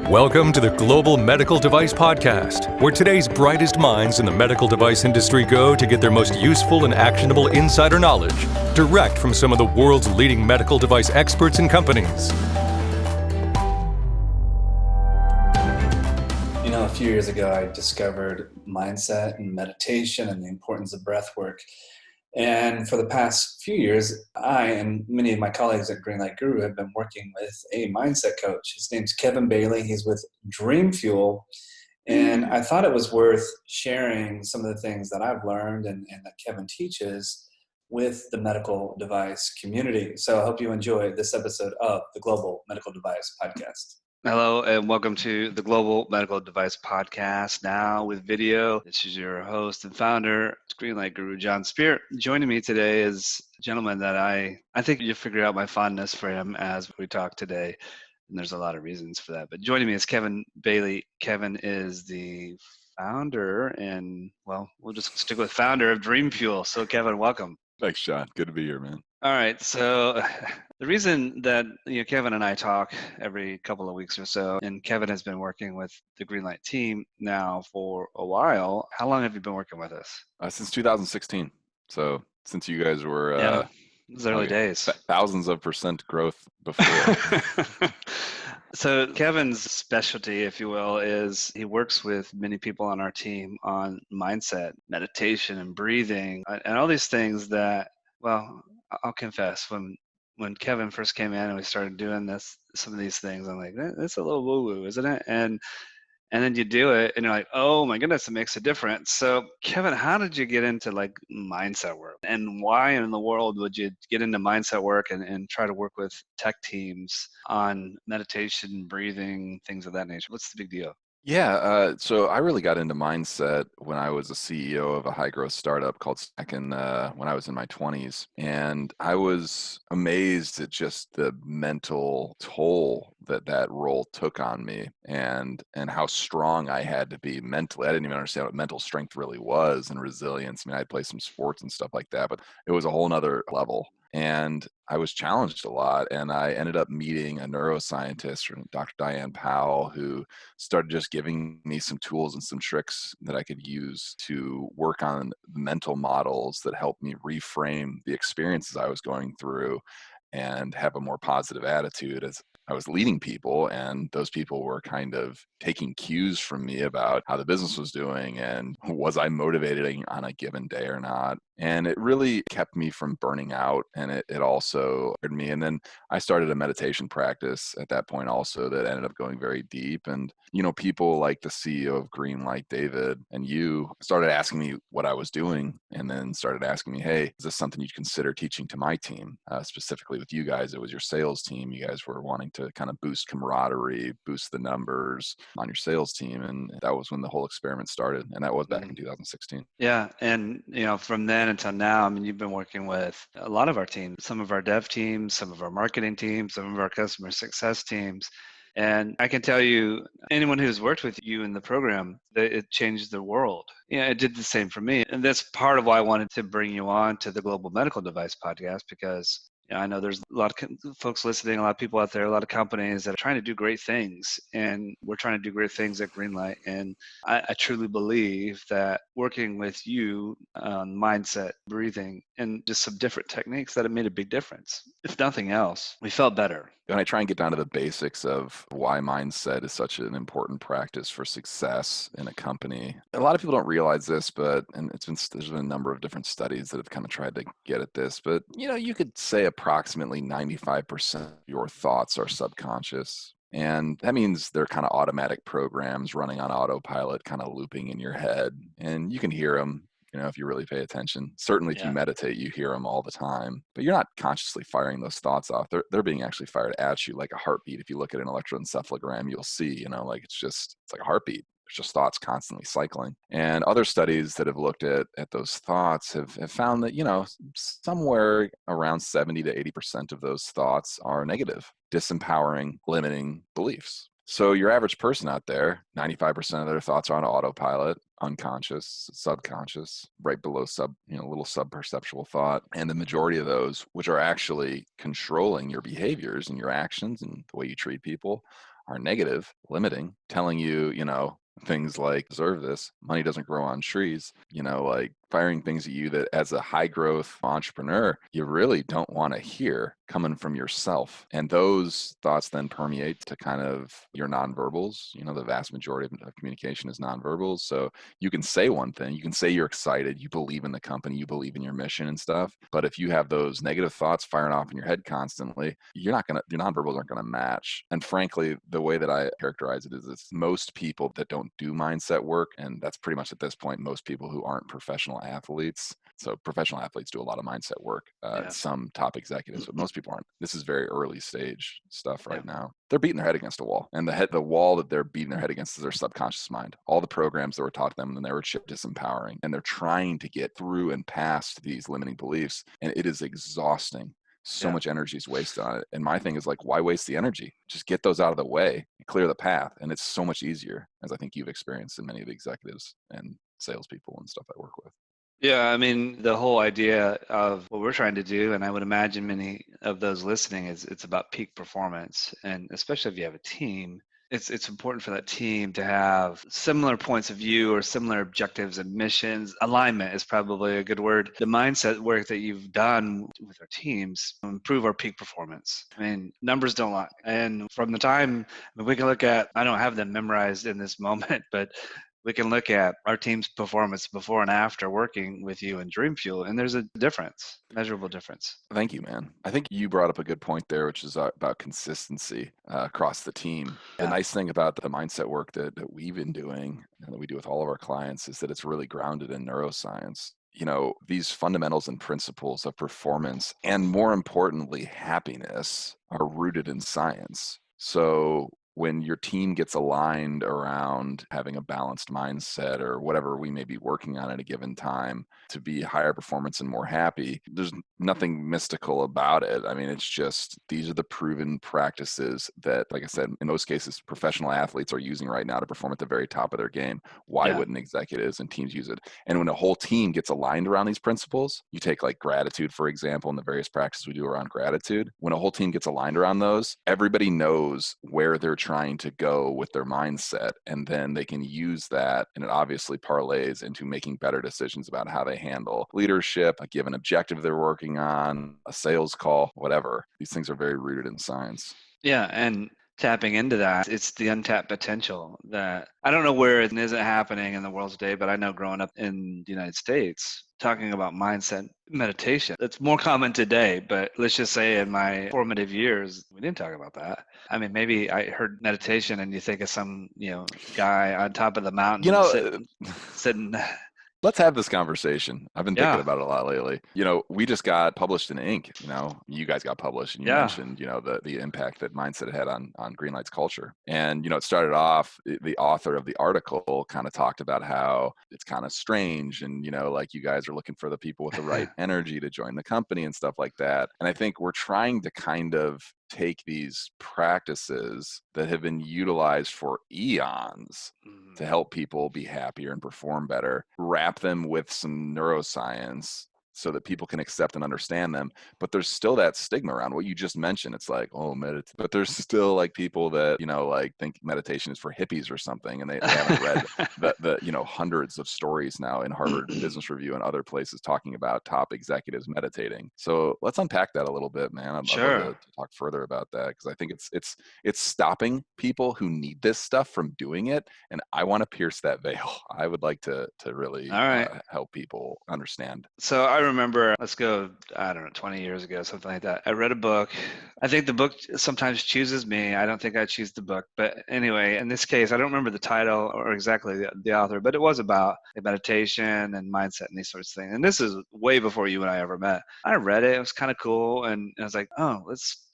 Welcome to the Global Medical Device Podcast, where today's brightest minds in the medical device industry go to get their most useful and actionable insider knowledge direct from some of the world's leading medical device experts and companies. You know, a few years ago, I discovered mindset and meditation and the importance of breath work. And for the past few years, I and many of my colleagues at Greenlight Guru have been working with a mindset coach. His name's Kevin Bailey. He's with Dreamfuel. And I thought it was worth sharing some of the things that I've learned and that Kevin teaches with the medical device community. So I hope you enjoy this episode of the Global Medical Device Podcast. Hello and welcome to the Global Medical Device Podcast, now with video. This is your host and founder, Greenlight Guru, Jon Speer. Joining me today is a gentleman that I think you'll figure out my fondness for him as we talk today, and there's a lot of reasons for that. But joining me is Kevin Bailey. Kevin is the founder and, well, we'll just stick with founder of Dreamfuel. So Kevin, welcome. Thanks, John. Good to be here, man. All right. So the reason that Kevin and I talk every couple of weeks or so, and Kevin has been working with the Greenlight team now for a while. How long have you been working with us? Since 2016. So since you guys were it was early days. Thousands of % growth before. So Kevin's specialty, if you will, is he works with many people on our team on mindset, meditation, and breathing, and all these things that, well, I'll confess, when Kevin first came in and we started doing some of these things, I'm like, that's a little woo-woo, isn't it? And then you do it and you're like, oh my goodness, it makes a difference. So Kevin, how did you get into like mindset work, and why in the world would you get into mindset work and try to work with tech teams on meditation, breathing, things of that nature? What's the big deal? Yeah, so I really got into mindset when I was a CEO of a high-growth startup called Sigh when I was in my 20s. And I was amazed at just the mental toll that role took on me and how strong I had to be mentally. I didn't even understand what mental strength really was and resilience. I mean, I'd play some sports and stuff like that, but it was a whole nother level. And I was challenged a lot, and I ended up meeting a neuroscientist, Dr. Diane Powell, who started just giving me some tools and some tricks that I could use to work on mental models that helped me reframe the experiences I was going through and have a more positive attitude as I was leading people, and those people were kind of taking cues from me about how the business was doing and was I motivated on a given day or not. And it really kept me from burning out, and it also hurt me. And then I started a meditation practice at that point also that ended up going very deep. And, people like the CEO of Greenlight, David, and you started asking me what I was doing, and then started asking me, hey, is this something you'd consider teaching to my team? Specifically with you guys, it was your sales team. You guys were wanting to kind of boost camaraderie, boost the numbers on your sales team. And that was when the whole experiment started. And that was back in 2016. Yeah. And, from then until now, I mean, you've been working with a lot of our teams, some of our dev teams, some of our marketing teams, some of our customer success teams. And I can tell you, anyone who's worked with you in the program, that it changed the world. It did the same for me. And that's part of why I wanted to bring you on to the Global Medical Device Podcast, because I know there's a lot of folks listening, a lot of people out there, a lot of companies that are trying to do great things, and we're trying to do great things at Greenlight. And I truly believe that working with you on mindset, breathing, and just some different techniques, that it made a big difference. If nothing else, we felt better. And I try and get down to the basics of why mindset is such an important practice for success in a company. A lot of people don't realize this, there's been a number of different studies that have kind of tried to get at this, but you could say approximately 95% of your thoughts are subconscious. And that means they're kind of automatic programs running on autopilot, kind of looping in your head, and you can hear them. If you really pay attention. Certainly if you meditate, you hear them all the time, but you're not consciously firing those thoughts off. They're being actually fired at you like a heartbeat. If you look at an electroencephalogram, you'll see, it's like a heartbeat. There's just thoughts constantly cycling. And other studies that have looked at those thoughts have found that, somewhere around 70 to 80% of those thoughts are negative, disempowering, limiting beliefs. So your average person out there, 95% of their thoughts are on autopilot, unconscious, subconscious, right below little sub-perceptual thought. And the majority of those, which are actually controlling your behaviors and your actions and the way you treat people, are negative, limiting, telling you, things like deserve this, money doesn't grow on trees, like firing things at you that as a high growth entrepreneur, you really don't want to hear coming from yourself. And those thoughts then permeate to kind of your nonverbals. The vast majority of communication is nonverbals. So you can say one thing, you can say you're excited, you believe in the company, you believe in your mission and stuff. But if you have those negative thoughts firing off in your head constantly, your nonverbals aren't going to match. And frankly, the way that I characterize it is it's most people that don't do mindset work, and that's pretty much at this point, most people who aren't professional athletes. So professional athletes do a lot of mindset work, some top executives, but most people aren't. This is very early stage stuff right now. They're beating their head against a wall, and the wall that they're beating their head against is their subconscious mind. All the programs that were taught them when they were disempowering, and they're trying to get through and past these limiting beliefs, and it is exhausting. So much energy is wasted on it. And my thing is like, why waste the energy? Just get those out of the way and clear the path. And it's so much easier, as I think you've experienced in many of the executives and salespeople and stuff I work with. Yeah, I mean, the whole idea of what we're trying to do, and I would imagine many of those listening, is it's about peak performance. And especially if you have a team, it's important for that team to have similar points of view or similar objectives and missions. Alignment is probably a good word. The mindset work that you've done with our teams improve our peak performance. I mean, numbers don't lie. And from the time we can look at, I don't have them memorized in this moment, but we can look at our team's performance before and after working with you in Dreamfuel, and there's a difference, measurable difference. Thank you, man. I think you brought up a good point there, which is about consistency across the team. The nice thing about the mindset work that we've been doing and that we do with all of our clients is that it's really grounded in neuroscience. These fundamentals and principles of performance, and more importantly, happiness, are rooted in science. So when your team gets aligned around having a balanced mindset or whatever we may be working on at a given time to be higher performance and more happy, there's nothing mystical about it. I mean, it's just these are the proven practices that, like I said, in most cases, professional athletes are using right now to perform at the very top of their game. Why wouldn't executives and teams use it? And when a whole team gets aligned around these principles, you take like gratitude, for example, and the various practices we do around gratitude. When a whole team gets aligned around those, everybody knows where they're trying to go with their mindset, and then they can use that, and it obviously parlays into making better decisions about how they handle leadership, a given objective they're working on, a sales call, whatever. These things are very rooted in science. Yeah, and tapping into that, it's the untapped potential that I don't know where it isn't happening in the world today, but I know growing up in the United States, talking about mindset meditation, it's more common today, but let's just say in my formative years, we didn't talk about that. I mean, maybe I heard meditation and you think of some, guy on top of the mountain sitting. Let's have this conversation. I've been thinking about it a lot lately. We just got published in Inc. You guys got published, and you mentioned, the impact that mindset had on Greenlight's culture. And, it started off, the author of the article kind of talked about how it's kind of strange. And, like you guys are looking for the people with the right energy to join the company and stuff like that. And I think we're trying to kind of take these practices that have been utilized for eons to help people be happier and perform better, wrap them with some neuroscience so that people can accept and understand them. But there's still that stigma around what you just mentioned. It's like, oh, meditate. But there's still like people that, like think meditation is for hippies or something. And they haven't read the hundreds of stories now in Harvard Business Review and other places talking about top executives meditating. So let's unpack that a little bit, man. I'd love to talk further about that, because I think it's stopping people who need this stuff from doing it. And I want to pierce that veil. I would like to really help people understand. So I remember, let's go, I don't know, 20 years ago, something like that. I read a book. I think the book sometimes chooses me. I don't think I choose the book. But anyway, in this case, I don't remember the title or exactly the author, but it was about meditation and mindset and these sorts of things. And this is way before you and I ever met. I read it. It was kind of cool. And I was like, oh,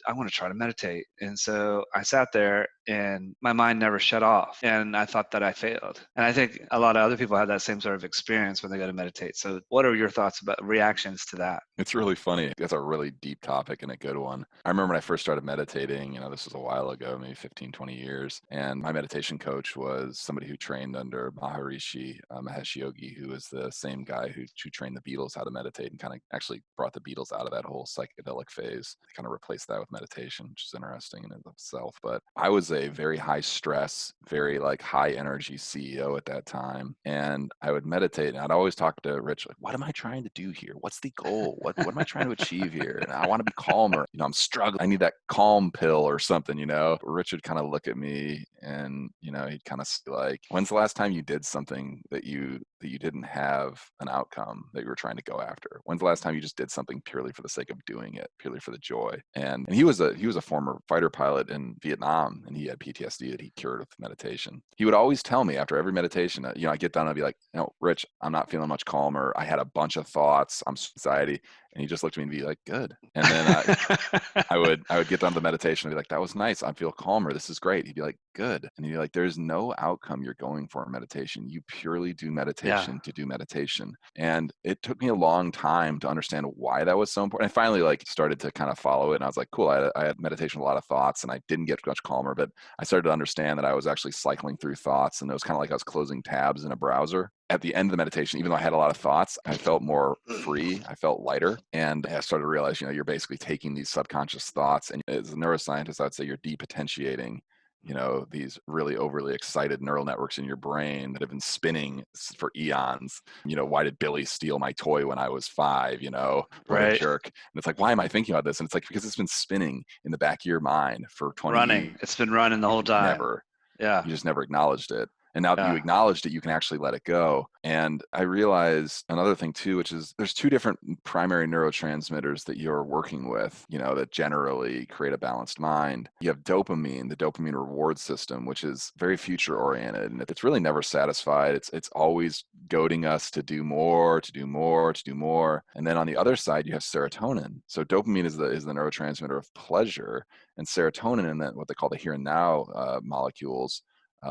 I want to try to meditate. And so I sat there and my mind never shut off. And I thought that I failed. And I think a lot of other people have that same sort of experience when they go to meditate. So what are your thoughts about reactions to that? It's really funny. That's a really deep topic and a good one. I remember when I first started meditating, this was a while ago, maybe 15, 20 years. And my meditation coach was somebody who trained under Maharishi Mahesh Yogi, who was the same guy who trained the Beatles how to meditate and kind of actually brought the Beatles out of that whole psychedelic phase. They kind of replaced that with meditation, which is interesting in and of itself. But I was a very high stress, very like high energy CEO at that time. And I would meditate and I'd always talk to Rich, like, what am I trying to do here? What's the goal? What am I trying to achieve here? And I want to be calmer. I'm struggling. I need that calm pill or something, Rich would kind of look at me and, he'd kind of say like, when's the last time you did something that you didn't have an outcome that you were trying to go after? When's the last time you just did something purely for the sake of doing it, purely for the joy? And he was a former fighter pilot in Vietnam, and he had PTSD that he cured with meditation. He would always tell me after every meditation, I get done, I'd be like, Rich, I'm not feeling much calmer. I had a bunch of thoughts. I'm anxiety. And he just looked at me and be like, good. And then I would get done the meditation and be like, that was nice. I feel calmer. This is great. He'd be like, good. And he'd be like, there's no outcome you're going for in meditation. You purely do meditation to do meditation. And it took me a long time to understand why that was so important. I finally started to kind of follow it. And I was like, cool. I had meditation with a lot of thoughts and I didn't get much calmer, but I started to understand that I was actually cycling through thoughts, and it was kind of like I was closing tabs in a browser. At the end of the meditation, even though I had a lot of thoughts, I felt more free. I felt lighter. And I started to realize, you're basically taking these subconscious thoughts, and as a neuroscientist, I'd say you're depotentiating, these really overly excited neural networks in your brain that have been spinning for eons. Why did Billy steal my toy when I was 5? What a jerk. And it's like, why am I thinking about this? And it's like, because it's been spinning in the back of your mind for 20 years. It's been running the whole time. You just never acknowledged it. And now that you acknowledged it, you can actually let it go. And I realized another thing too, which is there's 2 different primary neurotransmitters that you're working with, that generally create a balanced mind. You have dopamine, the dopamine reward system, which is very future oriented, and it's really never satisfied. It's always goading us to do more, to do more, to do more. And then on the other side, you have serotonin. So dopamine is the neurotransmitter of pleasure, and serotonin, and then what they call the here and now molecules,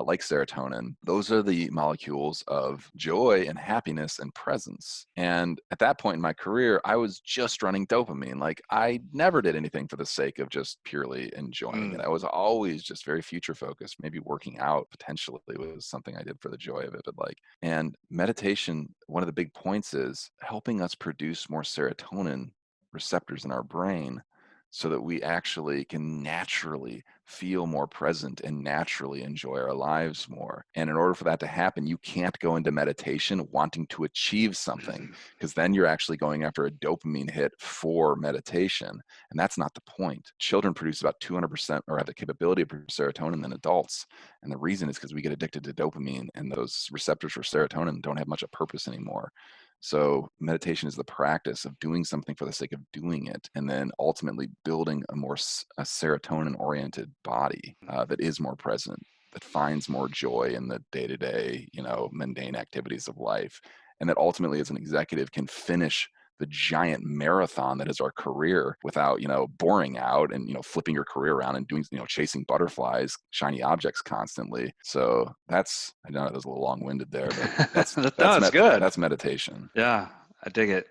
like serotonin, those are the molecules of joy and happiness and presence. And at that point in my career, I was just running dopamine. Like, I never did anything for the sake of just purely enjoying it. I was always just very future focused. Maybe working out potentially was something I did for the joy of it. But and meditation, one of the big points is helping us produce more serotonin receptors in our brain, so that we actually can naturally feel more present and naturally enjoy our lives more. And in order for that to happen, you can't go into meditation wanting to achieve something, because then you're actually going after a dopamine hit for meditation. And that's not the point. Children produce about 200% or have the capability of producing serotonin than adults. And the reason is because we get addicted to dopamine, and those receptors for serotonin don't have much of a purpose anymore. So meditation is the practice of doing something for the sake of doing it, and then ultimately building a serotonin-oriented body that is more present, that finds more joy in the day-to-day, mundane activities of life, and that ultimately, as an executive, can finish the giant marathon that is our career without, boring out and, flipping your career around and doing, chasing butterflies, shiny objects constantly. So I know that was a little long-winded there, but that's good. That's meditation. Yeah, I dig it.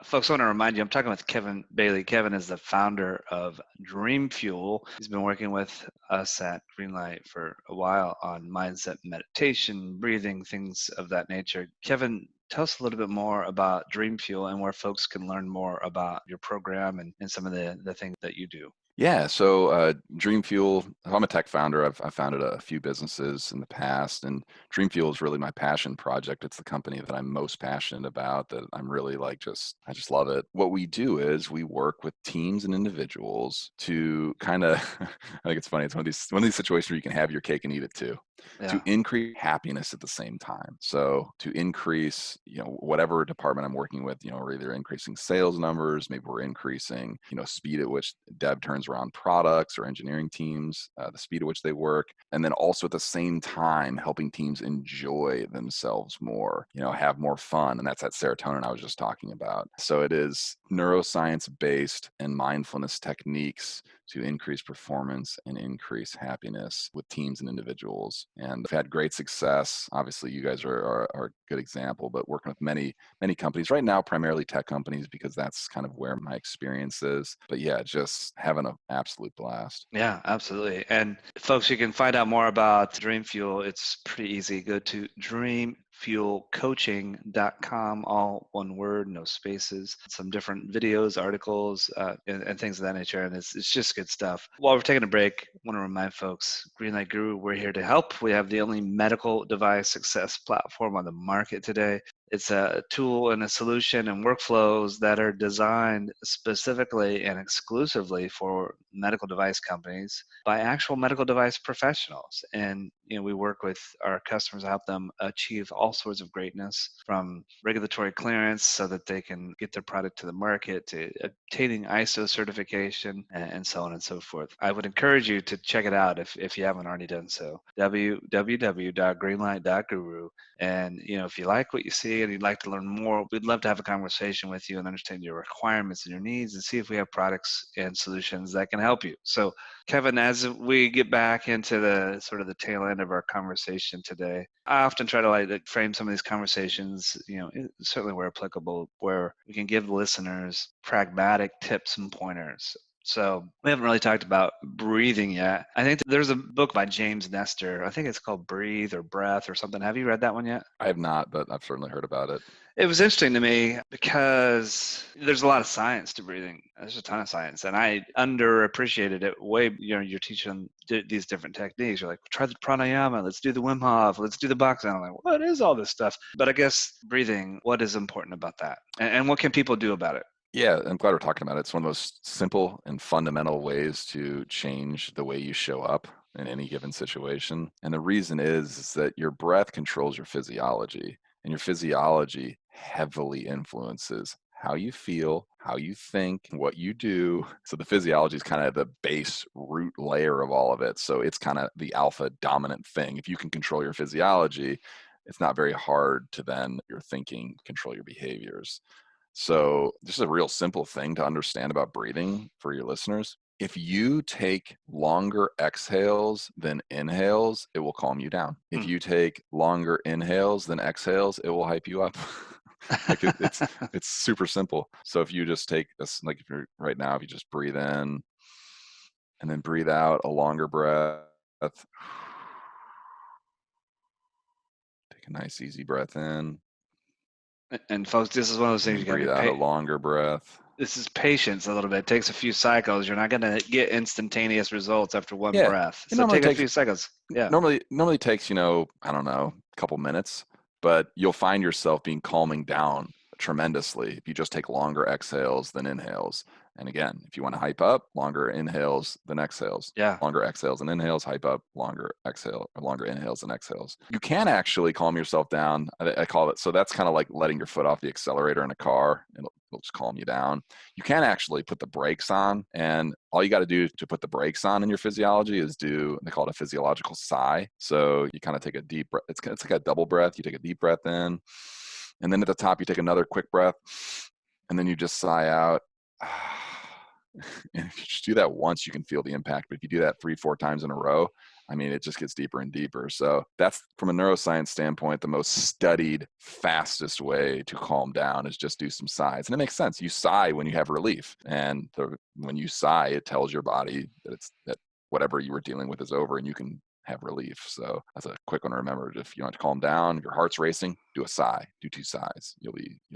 Folks, I want to remind you, I'm talking with Kevin Bailey. Kevin is the founder of Dreamfuel. He's been working with us at Greenlight for a while on mindset, meditation, breathing, things of that nature. Kevin, tell us a little bit more about Dreamfuel and where folks can learn more about your program and some of the things that you do. Yeah, so Dreamfuel, I'm a tech founder. I've founded a few businesses in the past, and Dreamfuel is really my passion project. It's the company that I'm most passionate about, that I'm really I just love it. What we do is we work with teams and individuals to kind of, I think it's funny, it's one of these situations where you can have your cake and eat it too. To increase happiness at the same time. So to increase, whatever department I'm working with, we're either increasing sales numbers, maybe we're increasing, speed at which dev turns around products, or engineering teams, the speed at which they work. And then also at the same time, helping teams enjoy themselves more, have more fun. And that's that serotonin I was just talking about. So it is neuroscience-based and mindfulness techniques to increase performance and increase happiness with teams and individuals. And I've had great success. Obviously, you guys are a good example, but working with many companies right now, primarily tech companies, because that's kind of where my experience is. But yeah, just having an absolute blast. Yeah, absolutely. And folks, you can find out more about Dreamfuel. It's pretty easy. Go to Dreamfuel dreamfuelcoaching.com, all one word, no spaces. Some different videos, articles, and things of that nature. And it's just good stuff. While we're taking a break, I want to remind folks, Greenlight Guru, we're here to help. We have the only medical device success platform on the market today. It's a tool and a solution and workflows that are designed specifically and exclusively for medical device companies by actual medical device professionals. And we work with our customers to help them achieve all sorts of greatness, from regulatory clearance so that they can get their product to the market, to obtaining ISO certification, and so on and so forth. I would encourage you to check it out if you haven't already done so. www.greenlight.guru. And if you like what you see and you'd like to learn more, we'd love to have a conversation with you and understand your requirements and your needs, and see if we have products and solutions that can help you. So, Kevin, as we get back into the sort of the tail end of our conversation today, I often try to frame some of these conversations, certainly where applicable, where we can give listeners pragmatic tips and pointers. So we haven't really talked about breathing yet. I think there's a book by James Nestor. I think it's called Breathe or Breath or something. Have you read that one yet? I have not, but I've certainly heard about it. It was interesting to me because there's a lot of science to breathing. There's a ton of science, and I underappreciated it way. You're teaching these different techniques. You're like, try the pranayama, let's do the Wim Hof, let's do the boxing. I'm like, what is all this stuff? But I guess breathing, what is important about that? And what can people do about it? Yeah, I'm glad we're talking about it. It's one of the most simple and fundamental ways to change the way you show up in any given situation. And the reason is that your breath controls your physiology, and your physiology heavily influences how you feel, how you think, what you do. So the physiology is kind of the base root layer of all of it. So it's kind of the alpha dominant thing. If you can control your physiology, it's not very hard to then your thinking control your behaviors. So this is a real simple thing to understand about breathing for your listeners. If you take longer exhales than inhales, it will calm you down. If you take longer inhales than exhales, it will hype you up. It's super simple. So if you just take this, like if you're right now, if you just breathe in and then breathe out a longer breath, take a nice easy breath in. And folks, this is one of those things you got to breathe out a longer breath. This is patience a little bit. It takes a few cycles. You're not going to get instantaneous results after one breath. So take a few cycles. Yeah. Normally takes, I don't know, a couple minutes, but you'll find yourself calming down tremendously if you just take longer exhales than inhales. And again, if you want to hype up, longer inhales than exhales. Yeah. Longer exhales and inhales, hype up, longer inhales than exhales. You can actually calm yourself down. I call it, so that's kind of like letting your foot off the accelerator in a car. It'll just calm you down. You can actually put the brakes on, and all you got to do to put the brakes on in your physiology is they call it a physiological sigh. So you kind of take a deep breath. It's like a double breath. You take a deep breath in, and then at the top, you take another quick breath, and then you just sigh out. And if you just do that once, you can feel the impact. But if you do that 3-4 times in a row, it just gets deeper and deeper. So that's, from a neuroscience standpoint, the most studied, fastest way to calm down is just do some sighs. And it makes sense. You sigh when you have relief. And when you sigh, it tells your body that whatever you were dealing with is over and you can have relief. So that's a quick one to remember. If you want to calm down, if your heart's racing, do a sigh, do 2 sighs. You'll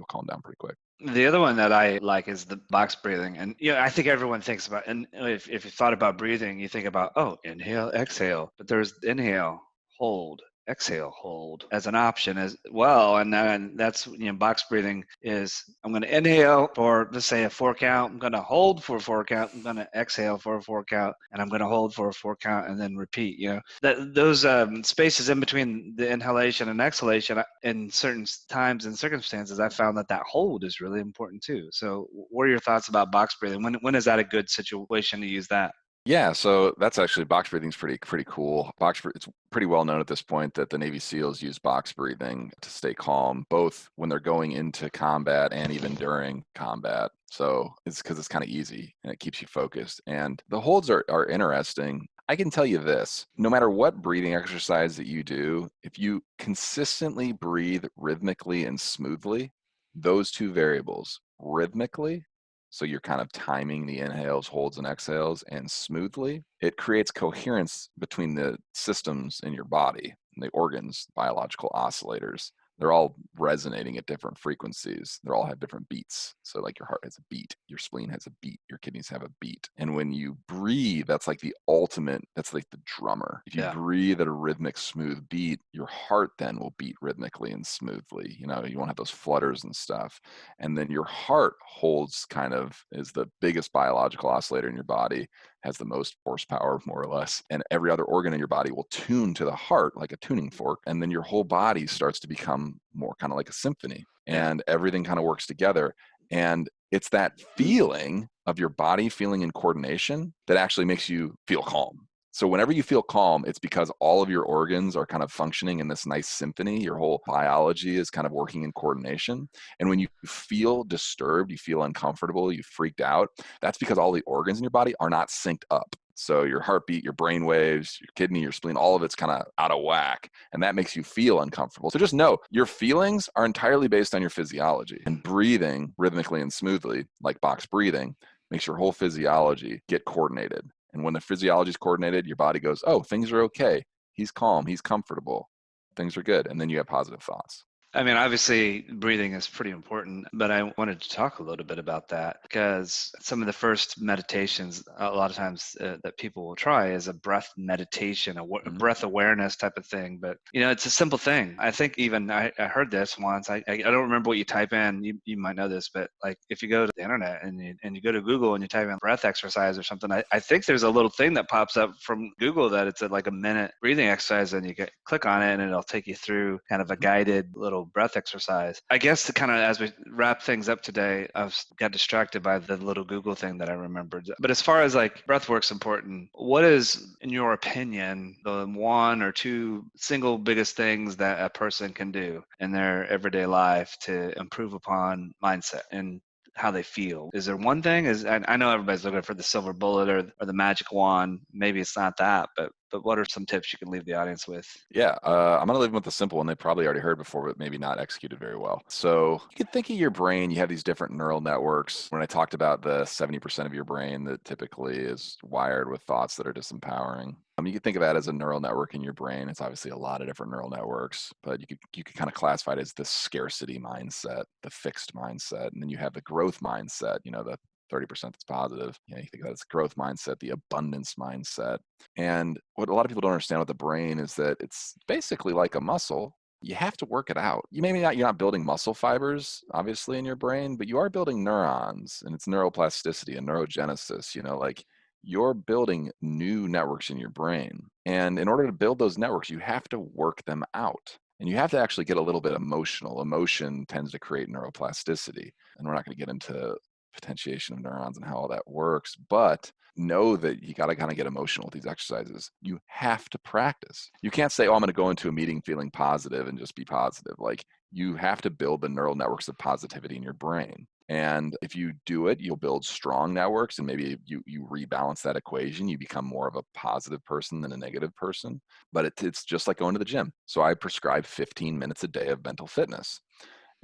calm down pretty quick. The other one that I like is the box breathing. And I think everyone thinks about, and if you thought about breathing, you think about, inhale, exhale. But there's inhale, hold, exhale, hold as an option as well. And then that's, box breathing is, I'm going to inhale for, let's say, a 4 count. I'm going to hold for a 4 count. I'm going to exhale for a 4 count, and I'm going to hold for a 4 count and then repeat. Those spaces in between the inhalation and exhalation in certain times and circumstances, I found that hold is really important too. So what are your thoughts about box breathing? When is that a good situation to use that? Yeah, so that's actually, box breathing is pretty cool. It's pretty well known at this point that the Navy SEALs use box breathing to stay calm, both when they're going into combat and even during combat. So it's because it's kind of easy and it keeps you focused. And the holds are interesting. I can tell you this, no matter what breathing exercise that you do, if you consistently breathe rhythmically and smoothly, those 2 variables, rhythmically, so you're kind of timing the inhales, holds, and exhales, and smoothly, it creates coherence between the systems in your body, and the organs, biological oscillators. they're all resonating at different frequencies. They all have different beats. So like your heart has a beat, your spleen has a beat, your kidneys have a beat. And when you breathe, that's like the ultimate, that's like the drummer. If you Yeah. breathe at a rhythmic, smooth beat, your heart then will beat rhythmically and smoothly. You know, you won't have those flutters and stuff. And then your heart holds kind of, is the biggest biological oscillator in your body, has the most horsepower, more or less. And every other organ in your body will tune to the heart like a tuning fork. And then your whole body starts to become more kind of like a symphony, Yeah. and everything kind of works together. And it's that feeling of your body feeling in coordination that actually makes you feel calm. So whenever you feel calm, it's because all of your organs are kind of functioning in this nice symphony. Your whole biology is kind of working in coordination. And when you feel disturbed, you feel uncomfortable, you freaked out, that's because all the organs in your body are not synced up. So your heartbeat, your brain waves, your kidney, your spleen, all of it's kind of out of whack. And that makes you feel uncomfortable. So just know your feelings are entirely based on your physiology. And breathing rhythmically and smoothly, like box breathing, makes your whole physiology get coordinated. And when the physiology is coordinated, your body goes, oh, things are okay. He's calm. He's comfortable. Things are good. And then you have positive thoughts. I mean, obviously, breathing is pretty important, but I wanted to talk a little bit about that because some of the first meditations, a lot of times that people will try is a breath meditation, a breath awareness type of thing. But, you know, it's a simple thing. I think even I heard this once. I don't remember what you type in. You might know this, but like if you go to the internet and you go to Google and you type in breath exercise or something, I think there's a little thing that pops up from Google that it's like a minute breathing exercise, and you click on it and it'll take you through kind of a guided little breath exercise. I guess to kind of, as we wrap things up today, I got distracted by the little Google thing that I remembered. But as far as like breath work's important, what is, in your opinion, the one or two single biggest things that a person can do in their everyday life to improve upon mindset and how they feel? Is there one thing? I know everybody's looking for the silver bullet or the magic wand. Maybe it's not that, but what are some tips you can leave the audience with? Yeah, I'm going to leave them with the simple one they probably already heard before, but maybe not executed very well. So you can think of your brain, you have these different neural networks. When I talked about the 70% of your brain that typically is wired with thoughts that are disempowering, you can think of that as a neural network in your brain. It's obviously a lot of different neural networks, but you could kind of classify it as the scarcity mindset, the fixed mindset, and then you have the growth mindset, you know, the 30% that's positive. You know, you think of that as growth mindset, the abundance mindset. And what a lot of people don't understand with the brain is that it's basically like a muscle. You have to work it out. You're not building muscle fibers, obviously, in your brain, but you are building neurons, and it's neuroplasticity and neurogenesis, you know, like you're building new networks in your brain. And in order to build those networks, you have to work them out. And you have to actually get a little bit emotional. Emotion tends to create neuroplasticity. And we're not going to get into potentiation of neurons and how all that works, but know that you got to kind of get emotional with these exercises. You have to practice. You can't say, oh, I'm going to go into a meeting feeling positive and just be positive. Like, you have to build the neural networks of positivity in your brain. And if you do it, you'll build strong networks, and maybe you rebalance that equation. You become more of a positive person than a negative person. But it's just like going to the gym. So I prescribe 15 minutes a day of mental fitness.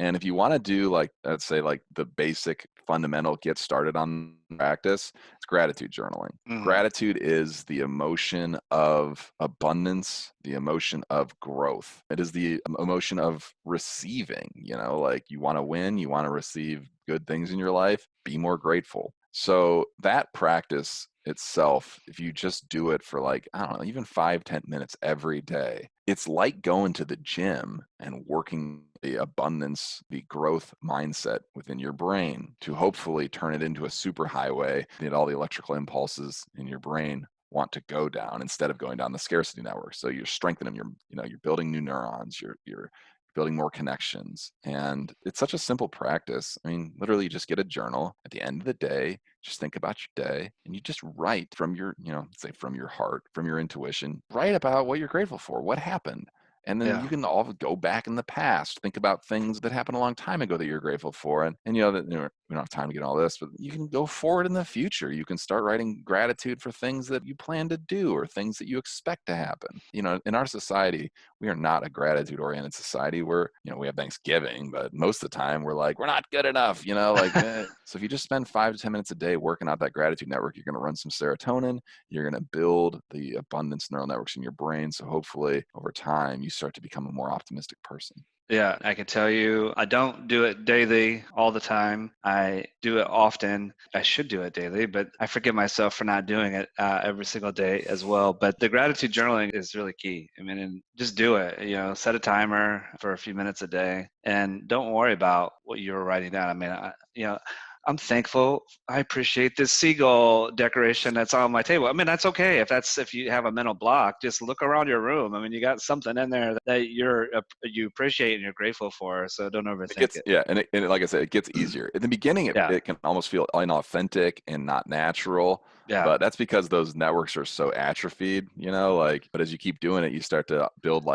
And if you want to do, like, let's say, like the basic fundamental get started on practice, it's gratitude journaling. Gratitude is the emotion of abundance, the emotion of growth. It is the emotion of receiving, you know, like you want to win, you want to receive good things in your life, be more grateful. So that practice itself, if you just do it for, like, I don't know, even 5-10 minutes every day, it's like going to the gym and working the abundance, the growth mindset within your brain to hopefully turn it into a superhighway that all the electrical impulses in your brain want to go down instead of going down the scarcity network. So you're strengthening you're building new neurons, you're building more connections. And it's such a simple practice. I mean, literally, you just get a journal at the end of the day, just think about your day, and you just write from your, say from your heart, from your intuition, write about what you're grateful for, what happened. And then you can all go back in the past, think about things that happened a long time ago that you're grateful for. And we don't have time to get all this, but you can go forward in the future. You can start writing gratitude for things that you plan to do or things that you expect to happen. In our society, we are not a gratitude oriented society. We have Thanksgiving, but most of the time we're like, we're not good enough, So if you just spend 5 to 10 minutes a day working out that gratitude network, you're going to run some serotonin, you're going to build the abundance neural networks in your brain. So hopefully over time, you start to become a more optimistic person. Yeah, I can tell you, I don't do it daily all the time. I do it often. I should do it daily, but I forgive myself for not doing it every single day as well. But the gratitude journaling is really key. I mean, and just do it. Set a timer for a few minutes a day, and don't worry about what you're writing down. I mean, I'm thankful. I appreciate this seagull decoration that's on my table. I mean, that's okay if you have a mental block. Just look around your room. I mean, you got something in there that you appreciate and you're grateful for. So don't overthink it. Yeah, and like I said, it gets easier. In the beginning, Yeah. it can almost feel inauthentic and not natural. Yeah. But that's because those networks are so atrophied, but as you keep doing it, you start to build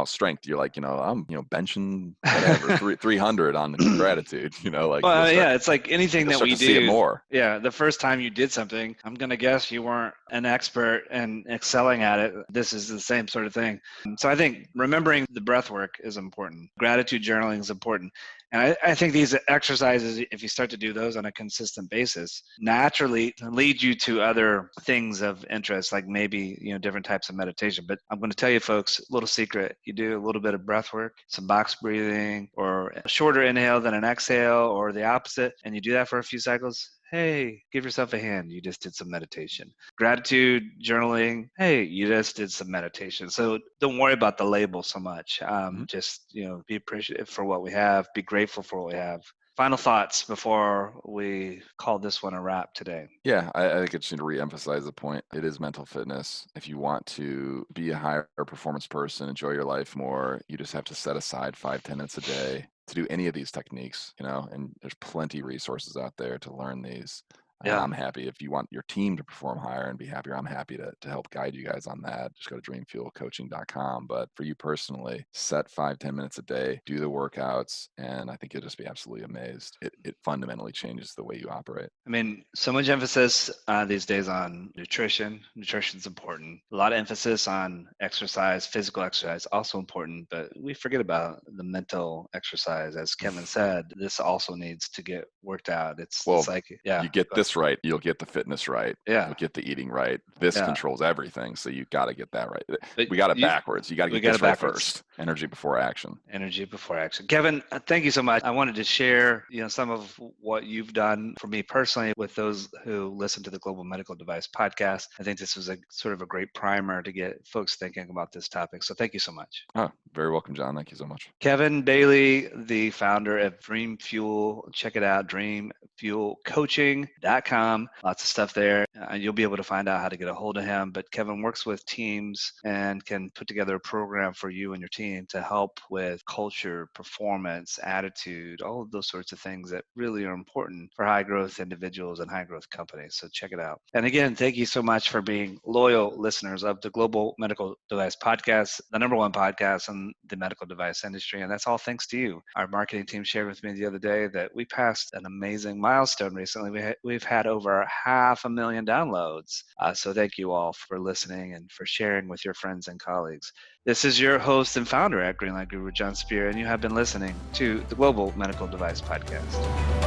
strength. You're like, I'm, benching whatever, 300 on gratitude, It's like anything that we do. See it more. Yeah. The first time you did something, I'm going to guess you weren't an expert and excelling at it. This is the same sort of thing. So I think remembering the breath work is important. Gratitude journaling is important. And I think these exercises, if you start to do those on a consistent basis, naturally lead you to other things of interest, like maybe, different types of meditation. But I'm going to tell you folks, a little secret, you do a little bit of breath work, some box breathing, or a shorter inhale than an exhale, or the opposite, and you do that for a few cycles. Hey, give yourself a hand. You just did some meditation. Gratitude journaling. Hey, you just did some meditation. So don't worry about the label so much. Just, be appreciative for what we have. Be grateful for what we have. Final thoughts before we call this one a wrap today. Yeah, I think it should re-emphasize the point. It is mental fitness. If you want to be a higher performance person, enjoy your life more, you just have to set aside 5-10 minutes a day to do any of these techniques, and there's plenty of resources out there to learn these. Yeah. I'm happy if you want your team to perform higher and be happier. I'm happy to help guide you guys on that. Just go to dreamfuelcoaching.com. But for you personally, set 5-10 minutes a day, do the workouts, and I think you'll just be absolutely amazed. It fundamentally changes the way you operate. I mean, so much emphasis these days on nutrition. Nutrition's important. A lot of emphasis on exercise, physical exercise, also important. But we forget about the mental exercise. As Kevin said, this also needs to get worked out. It's like, yeah. You get this right, you'll get the fitness right. Yeah. You'll get the eating right. This controls everything. So you got to get that right. But we got it backwards. You got to get this right first. Energy before action. Energy before action. Kevin, thank you so much. I wanted to share, some of what you've done for me personally with those who listen to the Global Medical Device Podcast. I think this was a sort of a great primer to get folks thinking about this topic. So thank you so much. Oh, very welcome, John. Thank you so much. Kevin Bailey, the founder of Dreamfuel. Check it out, dreamfuelcoaching.com. Lots of stuff there. You'll be able to find out how to get a hold of him. But Kevin works with teams and can put together a program for you and your team to help with culture, performance, attitude, all of those sorts of things that really are important for high growth individuals and high growth companies. So check it out. And again, thank you so much for being loyal listeners of the Global Medical Device Podcast, the #1 podcast in the medical device industry. And that's all thanks to you. Our marketing team shared with me the other day that we passed an amazing milestone recently. We've had over 500,000 downloads. So thank you all for listening and for sharing with your friends and colleagues. This is your host and founder at Greenlight Guru, Jon Speer, and you have been listening to the Global Medical Device Podcast.